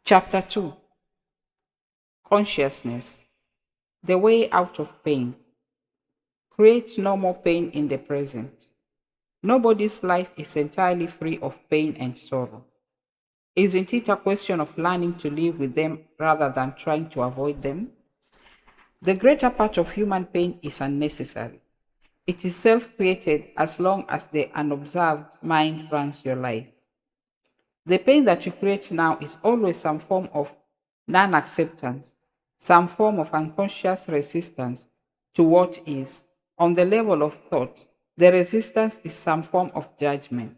Chapter 2: Consciousness, the way out of pain. Create no more pain in the present. Nobody's life is entirely free of pain and sorrow. Isn't it a question of learning to live with them rather than trying to avoid them? The greater part of human pain is unnecessary. It is self created as long as the unobserved mind runs your life. The pain that you create now is always some form of non acceptance, some form of unconscious resistance to what is. On the level of thought, the resistance is some form of judgment.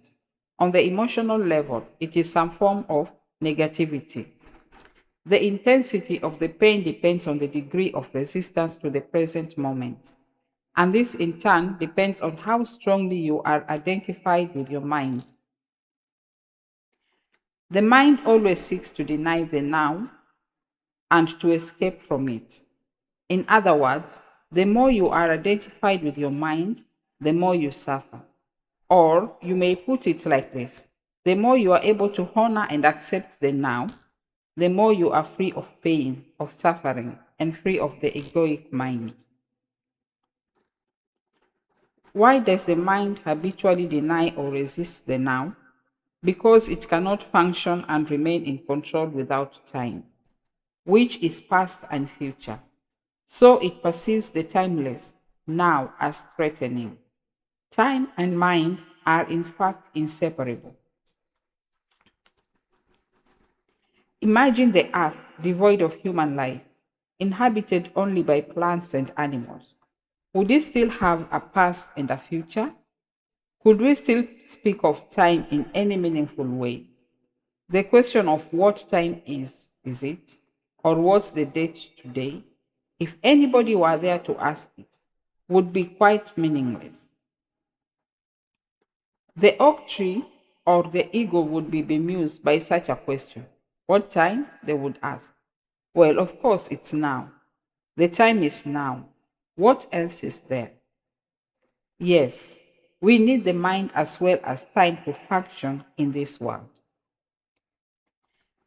On the emotional level, it is some form of negativity. The intensity of the pain depends on the degree of resistance to the present moment. And this, in turn, depends on how strongly you are identified with your mind. The mind always seeks to deny the now and to escape from it. In other words, the more you are identified with your mind, the more you suffer. Or you may put it like this: the more you are able to honor and accept the now, the more you are free of pain, of suffering, and free of the egoic mind. Why does the mind habitually deny or resist the now? Because it cannot function and remain in control without time, which is past and future. So it perceives the timeless now as threatening. Time and mind are in fact inseparable. Imagine the earth devoid of human life, inhabited only by plants and animals. Would it still have a past and a future? Could we still speak of time in any meaningful way? The question of what time is it? Or what's the date today? If anybody were there to ask it, would be quite meaningless. The oak tree or the eagle would be bemused by such a question. What time? They would ask. Well, of course, it's now. The time is now. What else is there? Yes, we need the mind as well as time to function in this world.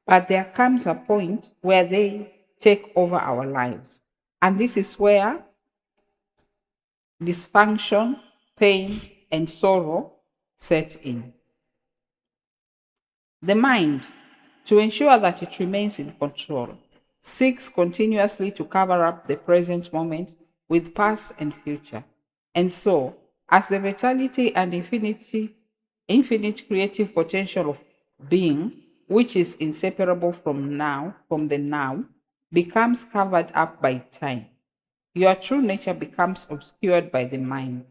But there comes a point where they take over our lives. And this is where dysfunction, pain, and sorrow set in. The mind, to ensure that it remains in control, seeks continuously to cover up the present moment with past and future. And so, as the vitality and infinite creative potential of being, which is inseparable from the now, becomes covered up by time, your true nature becomes obscured by the mind.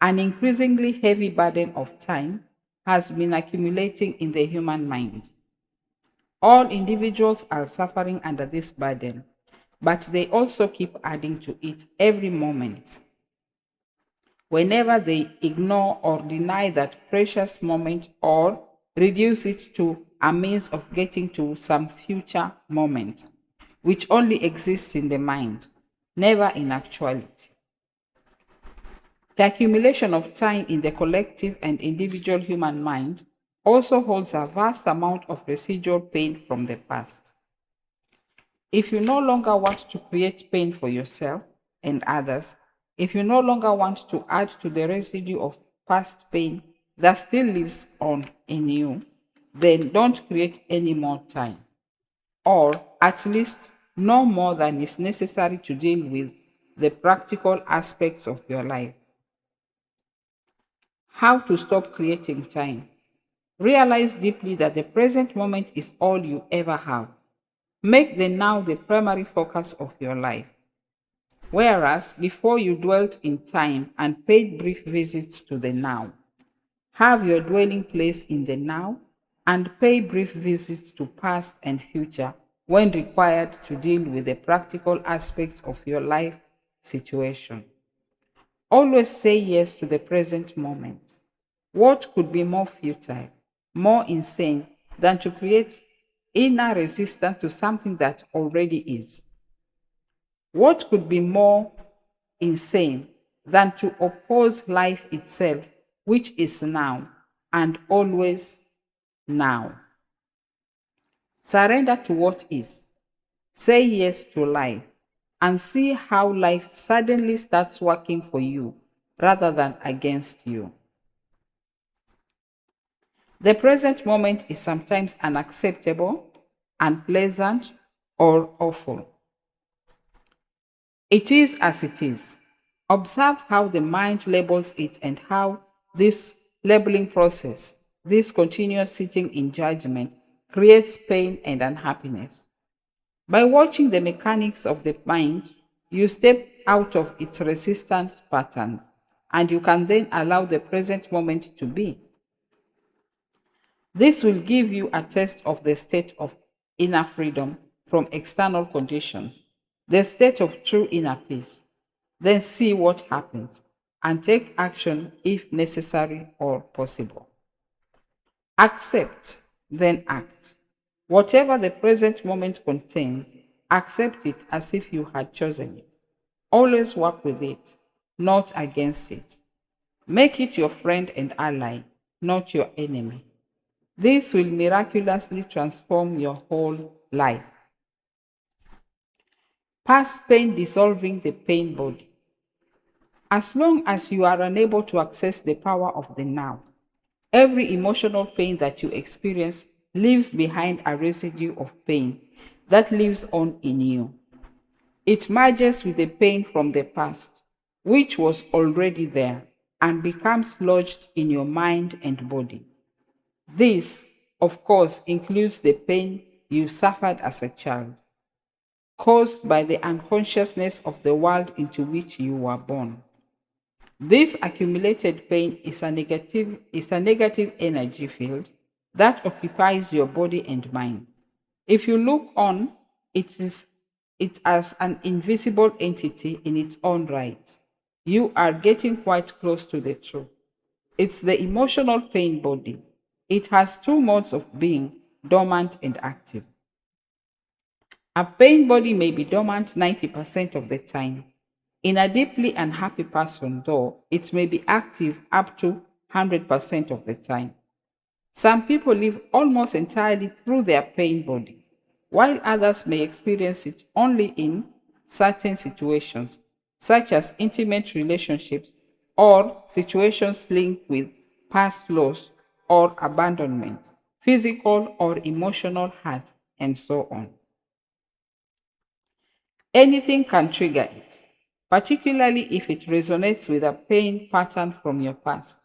An increasingly heavy burden of time has been accumulating in the human mind. All individuals are suffering under this burden, but they also keep adding to it every moment. Whenever they ignore or deny that precious moment or reduce it to a means of getting to some future moment, which only exists in the mind, never in actuality. The accumulation of time in the collective and individual human mind also holds a vast amount of residual pain from the past. If you no longer want to create pain for yourself and others, if you no longer want to add to the residue of past pain that still lives on in you, then don't create any more time. Or at least no more than is necessary to deal with the practical aspects of your life. How to stop creating time? Realize deeply that the present moment is all you ever have. Make the now the primary focus of your life. Whereas before you dwelt in time and paid brief visits to the now, have your dwelling place in the now and pay brief visits to past and future when required to deal with the practical aspects of your life situation. Always say yes to the present moment. What could be more futile, more insane than to create inner resistance to something that already is? What could be more insane than to oppose life itself, which is now and always now? Surrender to what is. Say yes to life and see how life suddenly starts working for you rather than against you. The present moment is sometimes unacceptable, unpleasant, or awful. It is as it is. Observe how the mind labels it and how this labeling process, this continuous sitting in judgment, creates pain and unhappiness. By watching the mechanics of the mind, you step out of its resistance patterns and you can then allow the present moment to be. This will give you a taste of the state of inner freedom from external conditions, the state of true inner peace. Then see what happens and take action if necessary or possible. Accept, then act. Whatever the present moment contains, accept it as if you had chosen it. Always work with it, not against it. Make it your friend and ally, not your enemy. This will miraculously transform your whole life. Past pain dissolving the pain body. As long as you are unable to access the power of the now, every emotional pain that you experience leaves behind a residue of pain that lives on in you. It merges with the pain from the past, which was already there, and becomes lodged in your mind and body. This, of course, includes the pain you suffered as a child, caused by the unconsciousness of the world into which you were born. This accumulated pain is a negative energy field that occupies your body and mind. If you look on, it as an invisible entity in its own right. You are getting quite close to the truth. It's the emotional pain body. It has two modes of being, dormant and active. A pain body may be dormant 90% of the time. In a deeply unhappy person, though, it may be active up to 100% of the time. Some people live almost entirely through their pain body, while others may experience it only in certain situations, such as intimate relationships or situations linked with past loss or abandonment, physical or emotional hurt, and so on. Anything can trigger it, particularly if it resonates with a pain pattern from your past.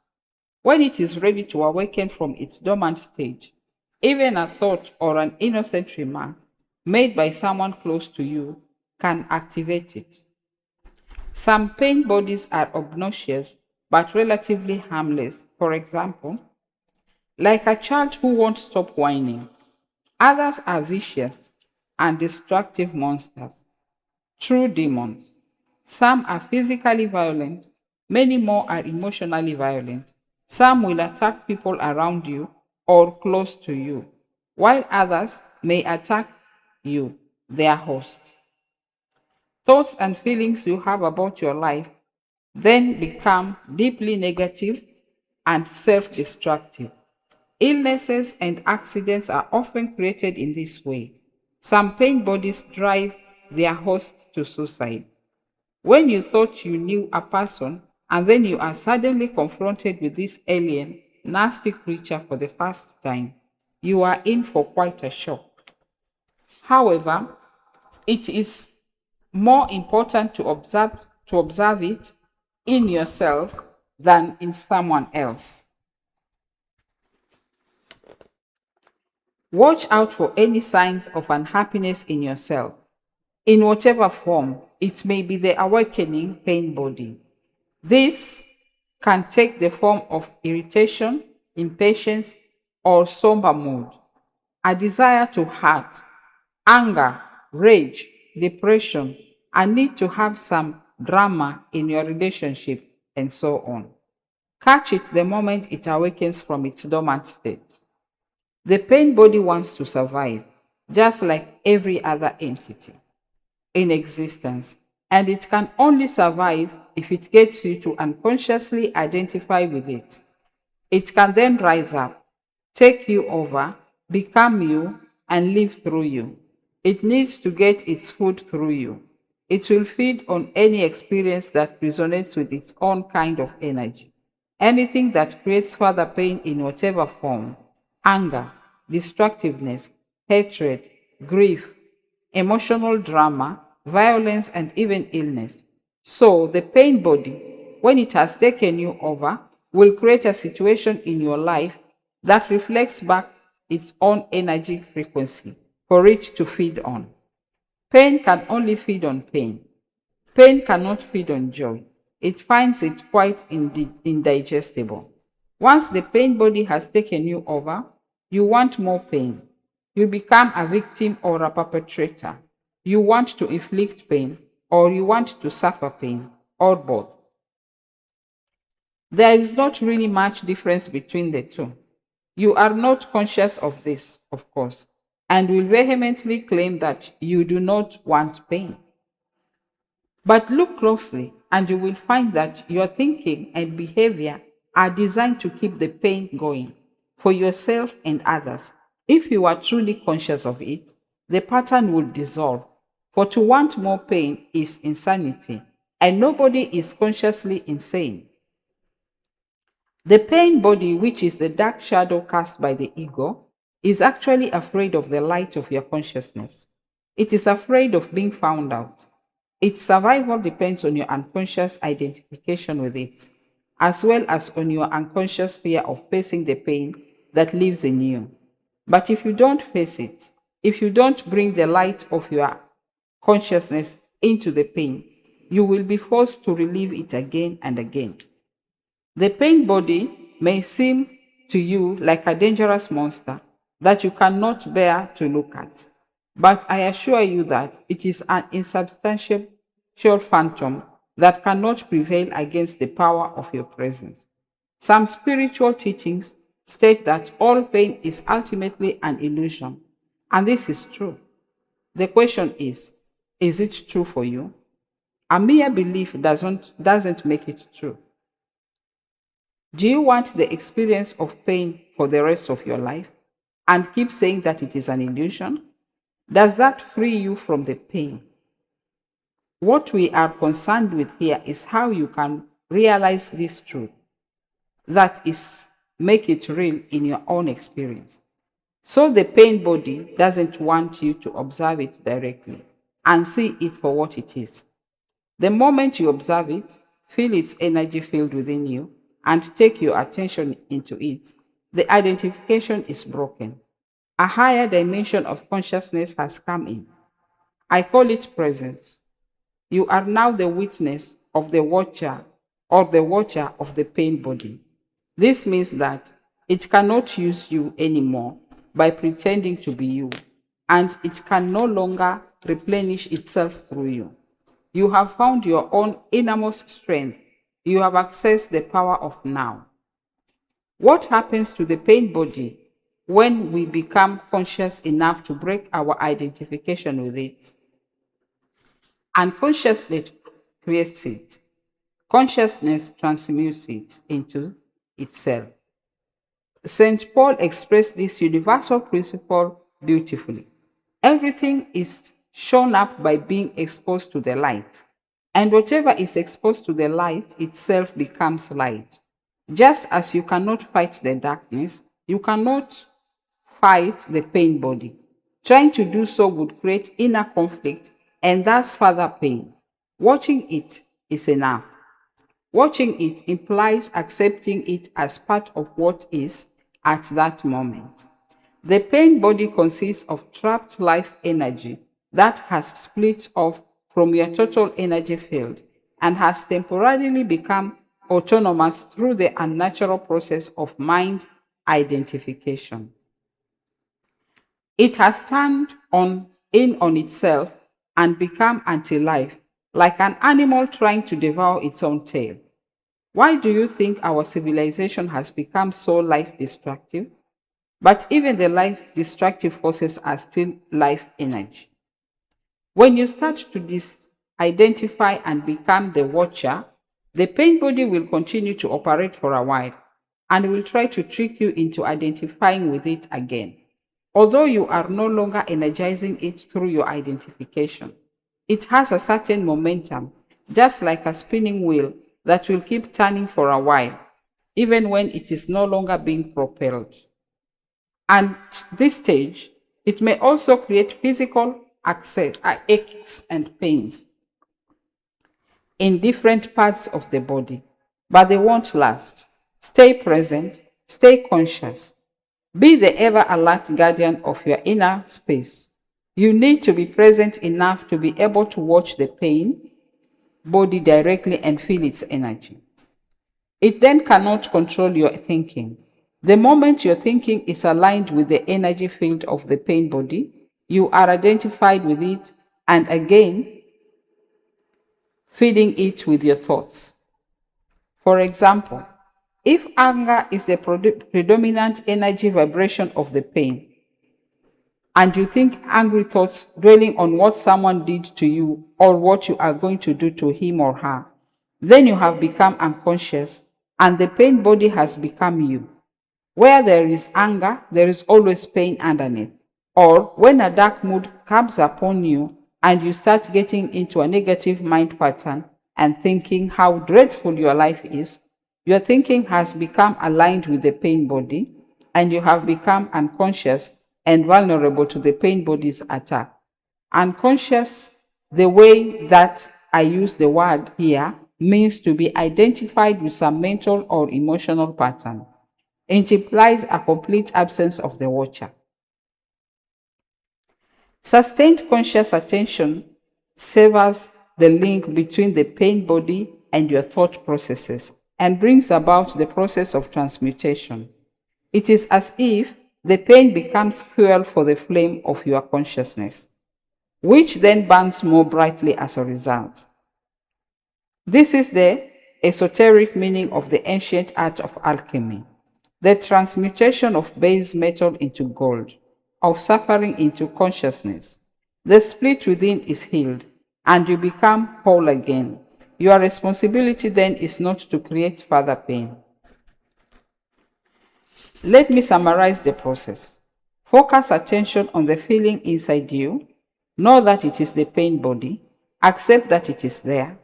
When it is ready to awaken from its dormant stage, even a thought or an innocent remark made by someone close to you can activate it. Some pain bodies are obnoxious but relatively harmless. For example, like a child who won't stop whining. Others are vicious and destructive monsters, true demons. Some are physically violent, many more are emotionally violent. Some will attack people around you or close to you, while others may attack you, their host. Thoughts and feelings you have about your life then become deeply negative and self destructive. Illnesses and accidents are often created in this way. Some pain bodies drive their host to suicide. When you thought you knew a person and then you are suddenly confronted with this alien, nasty creature for the first time, you are in for quite a shock. However, it is more important to observe it in yourself than in someone else. Watch out for any signs of unhappiness in yourself. In whatever form, it may be the awakening pain body. This can take the form of irritation, impatience, or somber mood, a desire to hurt, anger, rage, depression, a need to have some drama in your relationship, and so on. Catch it the moment it awakens from its dormant state. The pain body wants to survive, just like every other entity in existence, and it can only survive if it gets you to unconsciously identify with it. It can then rise up, take you over, become you, and live through you. It needs to get its food through you. It will feed on any experience that resonates with its own kind of energy. Anything that creates further pain in whatever form: anger, destructiveness, hatred, grief, emotional drama, violence, and even illness. So, the pain body, when it has taken you over, will create a situation in your life that reflects back its own energy frequency for it to feed on. Pain can only feed on pain. Pain cannot feed on joy. It finds it quite indigestible. Once the pain body has taken you over, you want more pain. You become a victim or a perpetrator. You want to inflict pain, or you want to suffer pain, or both. There is not really much difference between the two. You are not conscious of this, of course, and will vehemently claim that you do not want pain. But look closely, and you will find that your thinking and behavior are designed to keep the pain going for yourself and others. If you are truly conscious of it, the pattern will dissolve. For to want more pain is insanity, and nobody is consciously insane. The pain body, which is the dark shadow cast by the ego, is actually afraid of the light of your consciousness. It is afraid of being found out. Its survival depends on your unconscious identification with it, as well as on your unconscious fear of facing the pain that lives in you. But if you don't face it, if you don't bring the light of your consciousness into the pain, you will be forced to relive it again and again. The pain body may seem to you like a dangerous monster that you cannot bear to look at, but I assure you that it is an insubstantial phantom that cannot prevail against the power of your presence. Some spiritual teachings state that all pain is ultimately an illusion, and this is true. The question is it true for you? A mere belief doesn't make it true. Do you want the experience of pain for the rest of your life and keep saying that it is an illusion? Does that free you from the pain? What we are concerned with here is how you can realize this truth. That is, make it real in your own experience. So the pain body doesn't want you to observe it directly and see it for what it is. The moment you observe it, feel its energy filled within you, and take your attention into it, the identification is broken. A higher dimension of consciousness has come in. I call it presence. You are now the witness of the watcher or the watcher of the pain body. This means that it cannot use you anymore by pretending to be you, and it can no longer replenish itself through you. You have found your own innermost strength. You have accessed the power of now. What happens to the pain body when we become conscious enough to break our identification with it? Unconsciously creates it. Consciousness transmutes it into itself. St. Paul expressed this universal principle beautifully. Everything is shown up by being exposed to the light. And whatever is exposed to the light itself becomes light. Just as you cannot fight the darkness, you cannot fight the pain body. Trying to do so would create inner conflict and thus further pain. Watching it is enough. Watching it implies accepting it as part of what is at that moment. The pain body consists of trapped life energy that has split off from your total energy field and has temporarily become autonomous through the unnatural process of mind identification. It has turned in on itself and become anti-life, like an animal trying to devour its own tail. Why do you think our civilization has become so life destructive? But even the life destructive forces are still life energy. When you start to identify and become the watcher, the pain body will continue to operate for a while and will try to trick you into identifying with it again. Although you are no longer energizing it through your identification, it has a certain momentum, just like a spinning wheel that will keep turning for a while, even when it is no longer being propelled. And at this stage, it may also create physical aches and pains in different parts of the body, but they won't last. Stay present, stay conscious, be the ever alert guardian of your inner space. You need to be present enough to be able to watch the pain body directly and feel its energy. It then cannot control your thinking. The moment your thinking is aligned with the energy field of the pain body, you are identified with it and again feeding it with your thoughts. For example, if anger is the predominant energy vibration of the pain, and you think angry thoughts dwelling on what someone did to you or what you are going to do to him or her, then you have become unconscious and the pain body has become you. Where there is anger, there is always pain underneath. Or when a dark mood comes upon you and you start getting into a negative mind pattern and thinking how dreadful your life is, your thinking has become aligned with the pain body and you have become unconscious and vulnerable to the pain body's attack. Unconscious, the way that I use the word here, means to be identified with some mental or emotional pattern. It implies a complete absence of the watcher. Sustained conscious attention severs the link between the pain body and your thought processes and brings about the process of transmutation. It is as if the pain becomes fuel for the flame of your consciousness, which then burns more brightly as a result. This is the esoteric meaning of the ancient art of alchemy, the transmutation of base metal into gold, of suffering into consciousness. The split within is healed, and you become whole again. Your responsibility then is not to create further pain. Let me summarize the process. Focus attention on the feeling inside you. Know that it is the pain body. Accept that it is there.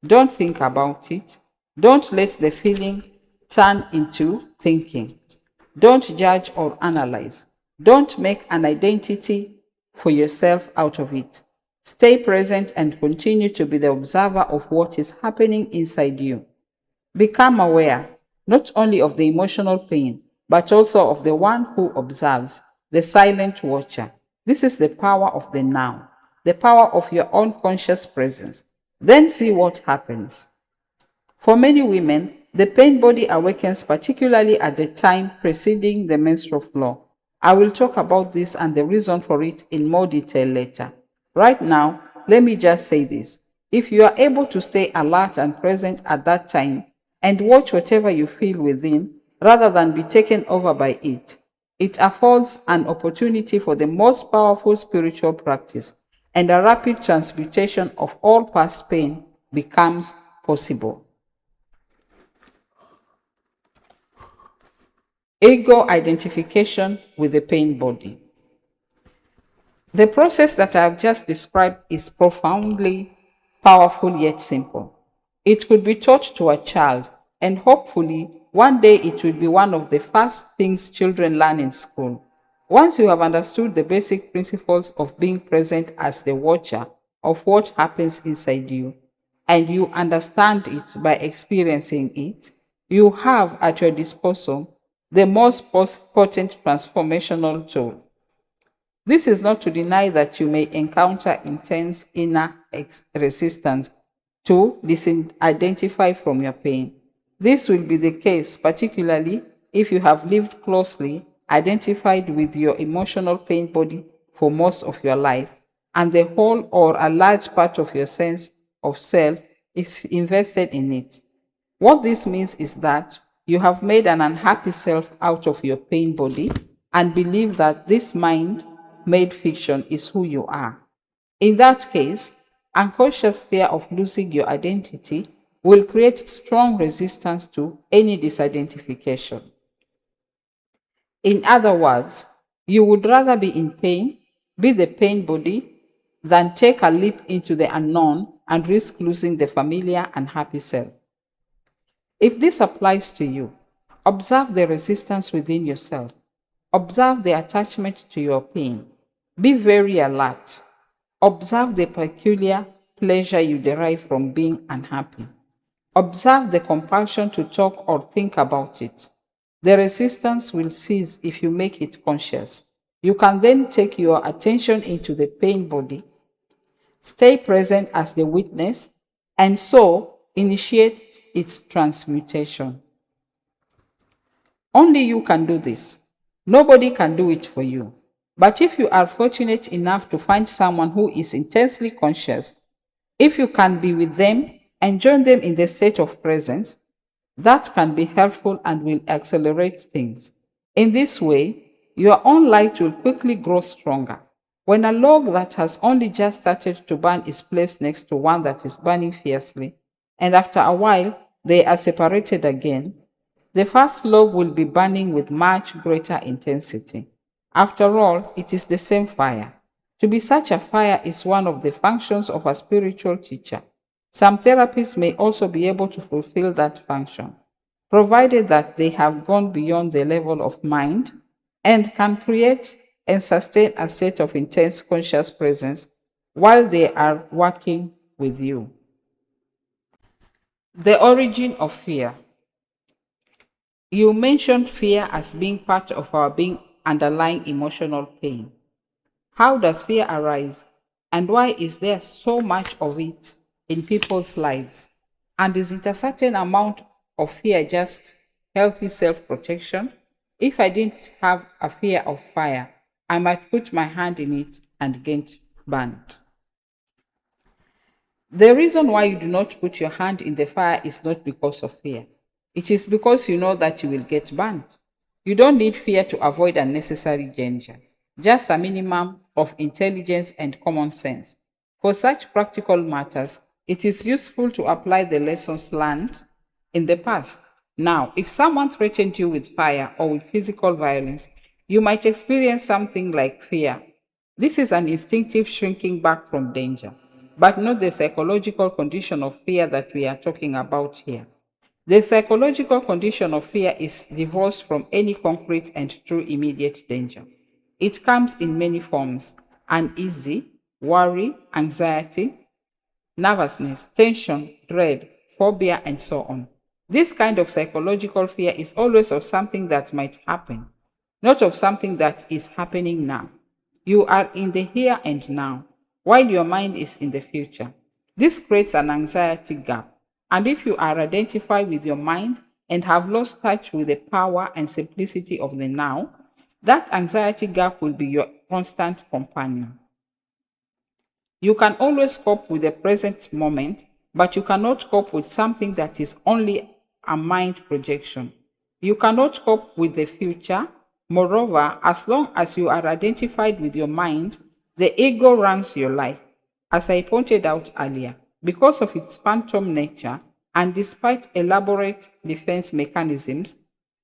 Don't think about it. Don't let the feeling turn into thinking. Don't judge or analyze. Don't make an identity for yourself out of it. Stay present and continue to be the observer of what is happening inside you. Become aware not only of the emotional pain, but also of the one who observes, the silent watcher. This is the power of the now, the power of your own conscious presence. Then see what happens. For many women, the pain body awakens particularly at the time preceding the menstrual flow. I will talk about this and the reason for it in more detail later. Right now, let me just say this. If you are able to stay alert and present at that time and watch whatever you feel within, rather than be taken over by it, it affords an opportunity for the most powerful spiritual practice, and a rapid transmutation of all past pain becomes possible. Ego identification with the pain body. The process that I have just described is profoundly powerful yet simple. It could be taught to a child, and hopefully one day it will be one of the first things children learn in school. Once you have understood the basic principles of being present as the watcher of what happens inside you, and you understand it by experiencing it, you have at your disposal the most potent transformational tool. This is not to deny that you may encounter intense inner resistance to disidentify from your pain. This will be the case, particularly if you have lived closely identified with your emotional pain body for most of your life, and the whole or a large part of your sense of self is invested in it. What this means is that you have made an unhappy self out of your pain body and believe that this mind made fiction is who you are. In that case, unconscious fear of losing your identity will create strong resistance to any disidentification. In other words, You would rather be in pain, be the pain body, than take a leap into the unknown and risk losing the familiar and happy self. If this applies to you, observe the resistance within yourself. Observe the attachment to your pain. Be very alert. Observe the peculiar pleasure you derive from being unhappy. Observe the compulsion to talk or think about it. The resistance will cease if you make it conscious. You can then take your attention into the pain body, stay present as the witness, and so initiate its transmutation. Only you can do this. Nobody can do it for you. But if you are fortunate enough to find someone who is intensely conscious, if you can be with them and join them in the state of presence, that can be helpful and will accelerate things. In this way, your own light will quickly grow stronger. When a log that has only just started to burn is placed next to one that is burning fiercely, and after a while they are separated again, the first log will be burning with much greater intensity. After all, it is the same fire. To be such a fire is one of the functions of a spiritual teacher. Some therapists may also be able to fulfill that function, provided that they have gone beyond the level of mind and can create and sustain a state of intense conscious presence while they are working with you. The origin of fear. You mentioned fear as being part of our being underlying emotional pain. How does fear arise, and why is there so much of it in people's lives? And isn't a certain amount of fear just healthy self-protection? If I didn't have a fear of fire, I might put my hand in it and get burnt. The reason why you do not put your hand in the fire is not because of fear. It is because you know that you will get burned. You don't need fear to avoid unnecessary danger, just a minimum of intelligence and common sense. For such practical matters, it is useful to apply the lessons learned in the past. Now, if someone threatened you with fire or with physical violence, you might experience something like fear. This is an instinctive shrinking back from danger, but not the psychological condition of fear that we are talking about here. The psychological condition of fear is divorced from any concrete and true immediate danger. It comes in many forms: uneasy, worry, anxiety, nervousness, tension, dread, phobia, and so on. This kind of psychological fear is always of something that might happen, not of something that is happening now. You are in the here and now, while your mind is in the future. This creates an anxiety gap. And if you are identified with your mind and have lost touch with the power and simplicity of the now, that anxiety gap will be your constant companion. You can always cope with the present moment, but you cannot cope with something that is only a mind projection. You cannot cope with the future. Moreover, as long as you are identified with your mind, the ego runs your life. As I pointed out earlier, because of its phantom nature and despite elaborate defense mechanisms,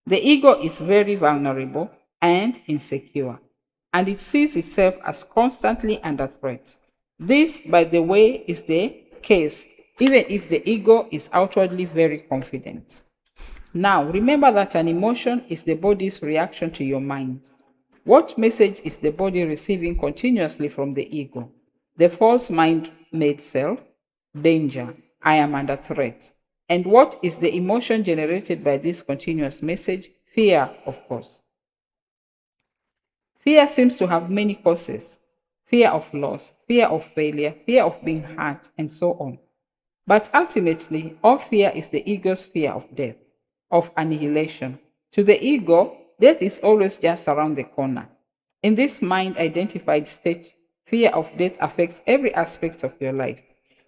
the ego is very vulnerable and insecure, and it sees itself as constantly under threat. This, by the way, is the case even if the ego is outwardly very confident. Now, remember that an emotion is the body's reaction to your mind. What message is the body receiving continuously from the ego? The false mind made self, danger, I am under threat. And what is the emotion generated by this continuous message? Fear, of course. Fear seems to have many causes: fear of loss, fear of failure, fear of being hurt, and so on. But ultimately, all fear is the ego's fear of death, of annihilation. To the ego, death is always just around the corner. In this mind identified state, fear of death affects every aspect of your life.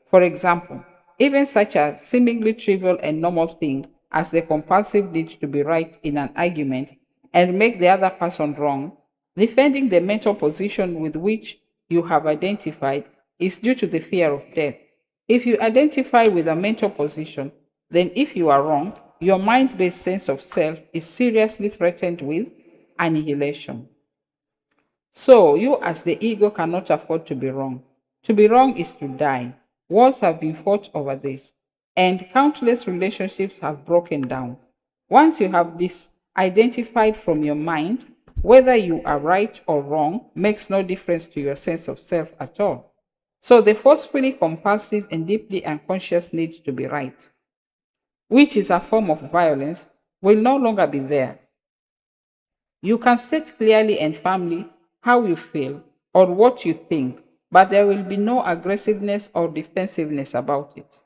For example, even such a seemingly trivial and normal thing as the compulsive need to be right in an argument and make the other person wrong, defending the mental position with which you have identified, is due to the fear of death. If you identify with a mental position, then if you are wrong, your mind based sense of self is seriously threatened with annihilation. So, you as the ego cannot afford to be wrong. To be wrong is to die. Wars have been fought over this, and countless relationships have broken down. Once you have this identified from your mind, whether you are right or wrong makes no difference to your sense of self at all. So, the forcefully compulsive and deeply unconscious need to be right, which is a form of violence, will no longer be there. You can state clearly and firmly how you feel or what you think, but there will be no aggressiveness or defensiveness about it.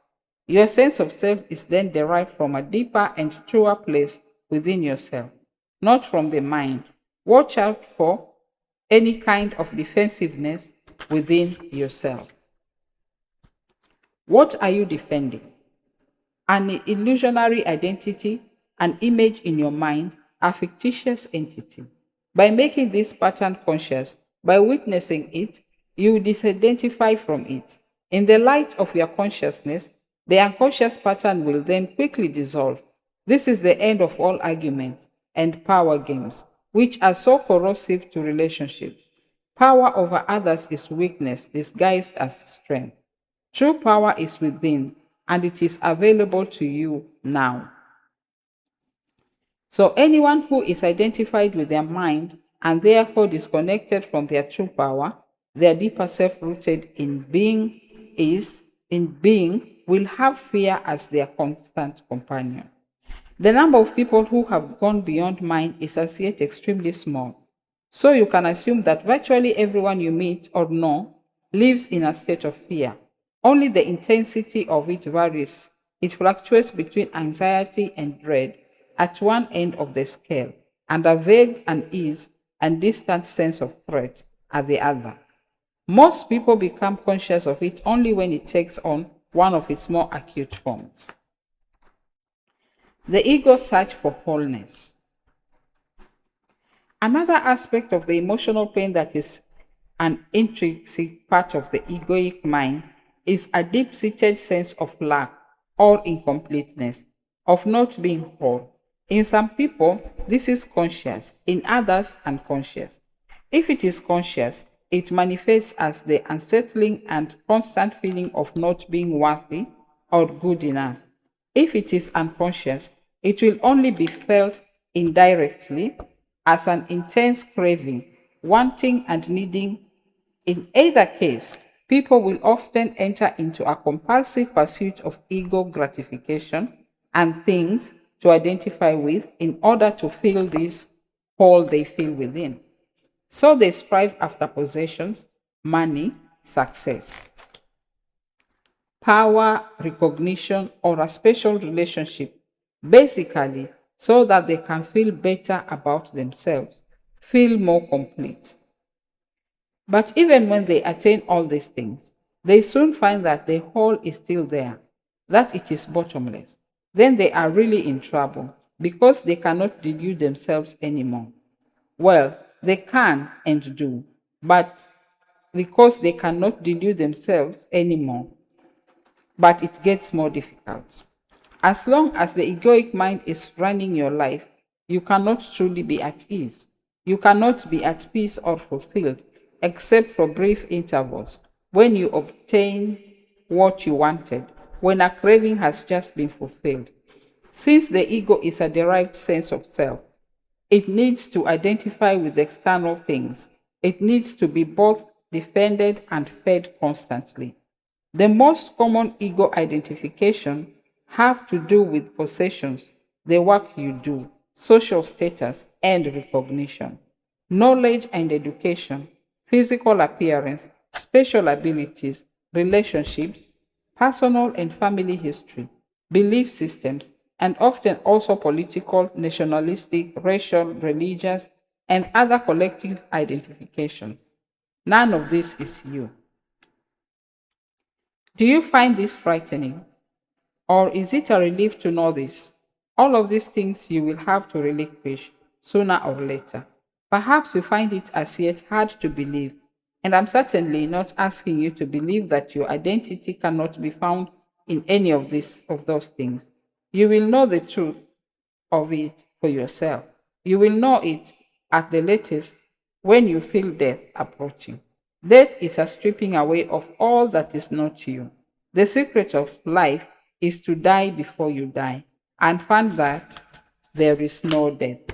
Your sense of self is then derived from a deeper and truer place within yourself, not from the mind. Watch out for any kind of defensiveness within yourself. What are you defending? An illusionary identity, an image in your mind, a fictitious entity. By making this pattern conscious, by witnessing it, you disidentify from it. In the light of your consciousness, the unconscious pattern will then quickly dissolve. This is the end of all arguments and power games, which are so corrosive to relationships. Power over others is weakness disguised as strength. True power is within, and it is available to you now. So, anyone who is identified with their mind and therefore disconnected from their true power, their deeper self rooted in being, will have fear as their constant companion. The number of people who have gone beyond mind is as yet extremely small. So you can assume that virtually everyone you meet or know lives in a state of fear. Only the intensity of it varies. It fluctuates between anxiety and dread at one end of the scale and a vague unease and distant sense of threat at the other. Most people become conscious of it only when it takes on one of its more acute forms. The ego search for wholeness. Another aspect of the emotional pain that is an intrinsic part of the egoic mind is a deep seated sense of lack or incompleteness, of not being whole. In some people, this is conscious, in others, unconscious. If it is conscious, it manifests as the unsettling and constant feeling of not being worthy or good enough. If it is unconscious, it will only be felt indirectly as an intense craving, wanting and needing. In either case, people will often enter into a compulsive pursuit of ego gratification and things to identify with in order to fill this hole they feel within. So they strive after possessions, money, success, power, recognition, or a special relationship, basically so that they can feel better about themselves, feel more complete. But even when they attain all these things, they soon find that the hole is still there, that it is bottomless. Then they are really in trouble because they cannot delude themselves anymore. Well, they can and do, but because they cannot delude themselves anymore, but it gets more difficult. As long as the egoic mind is running your life, you cannot truly be at ease. You cannot be at peace or fulfilled, except for brief intervals when you obtain what you wanted, when a craving has just been fulfilled. Since the ego is a derived sense of self, it needs to identify with external things. It needs to be both defended and fed constantly. The most common ego identification have to do with possessions, the work you do, social status and recognition, knowledge and education, physical appearance, special abilities, relationships, personal and family history, belief systems, and often also political, nationalistic, racial, religious, and other collective identifications. None of this is you. Do you find this frightening? Or is it a relief to know this? All of these things you will have to relinquish sooner or later. Perhaps you find it as yet hard to believe, and I'm certainly not asking you to believe that your identity cannot be found in any of those things. You will know the truth of it for yourself. You will know it at the latest when you feel death approaching. Death is a stripping away of all that is not you. The secret of life is to die before you die and find that there is no death.